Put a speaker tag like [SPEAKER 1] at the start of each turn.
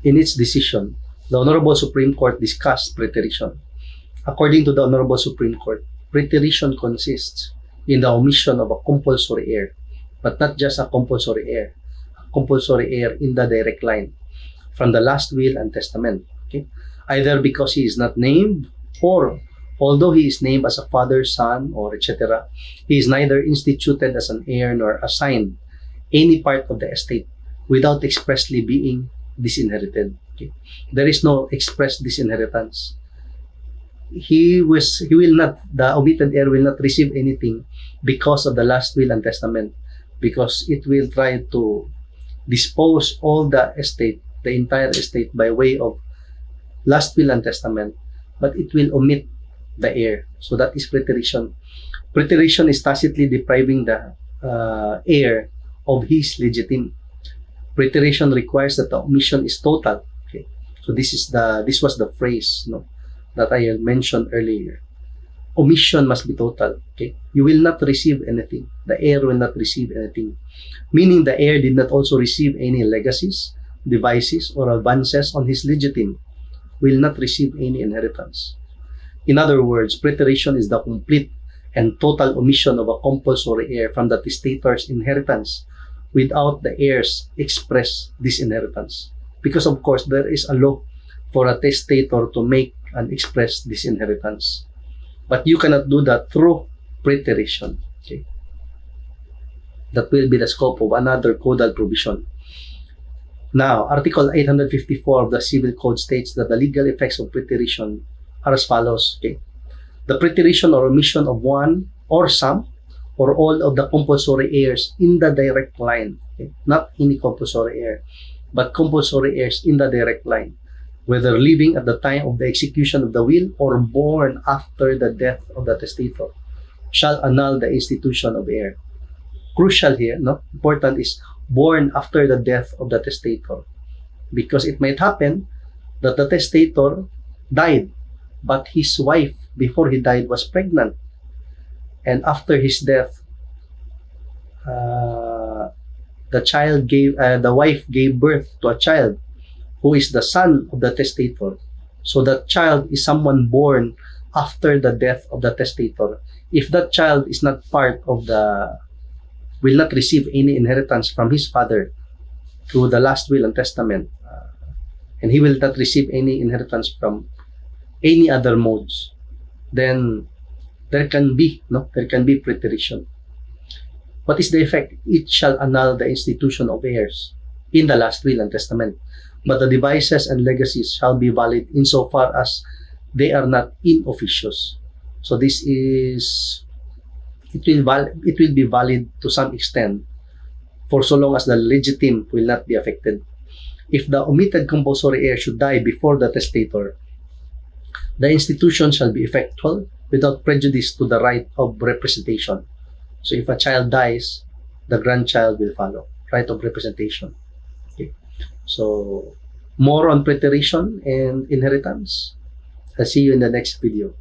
[SPEAKER 1] In its decision, the Honorable Supreme Court discussed preterition. According to the Honorable Supreme Court, preterition consists in the omission of a compulsory heir, but not just a compulsory heir in the direct line from the last will and testament. Okay? Either because he is not named, or although he is named as a father, son, or etc., he is neither instituted as an heir nor assigned any part of the estate without expressly being disinherited. Okay? There is no express disinheritance. The omitted heir will not receive anything because of the last will and testament, because it will try to dispose all the estate, the entire estate, by way of last will and testament, but it will omit the heir. So that is preterition. Preterition is tacitly depriving the heir of his legitimate. Preterition requires that the omission is total. Okay, so this was the phrase, that I had mentioned earlier. Omission must be total. Okay, you will not receive anything. The heir will not receive anything, meaning the heir did not also receive any legacies, devices, or advances on his legitimate. Will not receive any inheritance. In other words, preterition is the complete and total omission of a compulsory heir from the testator's inheritance without the heir's express disinheritance. Because of course, there is a law for a testator to make an express disinheritance. But you cannot do that through preterition. Okay? That will be the scope of another codal provision. Now, Article 854 of the Civil Code states that the legal effects of preterition are as follows. Okay? The preterition or omission of one or some or all of the compulsory heirs in the direct line. Okay? Not any compulsory heir, but compulsory heirs in the direct line, whether living at the time of the execution of the will or born after the death of the testator, shall annul the institution of heir. Crucial here, important is born after the death of the testator, because it might happen that the testator died, but his wife before he died was pregnant, and after his death, the wife gave birth to a child who is the son of the testator. So that child is someone born after the death of the testator. If that child is not part of will not receive any inheritance from his father through the last will and testament, and he will not receive any inheritance from any other modes, then there can be preterition. What is the effect? It shall annul the institution of heirs in the last will and testament, but the devices and legacies shall be valid insofar as they are not in officios. So this is, it will be valid to some extent for so long as the legitimate will not be affected. If the omitted compulsory heir should die before the testator, the institution shall be effectual without prejudice to the right of representation. So if a child dies, the grandchild will follow. Right of representation. Okay. So more on preterition and inheritance. I'll see you in the next video.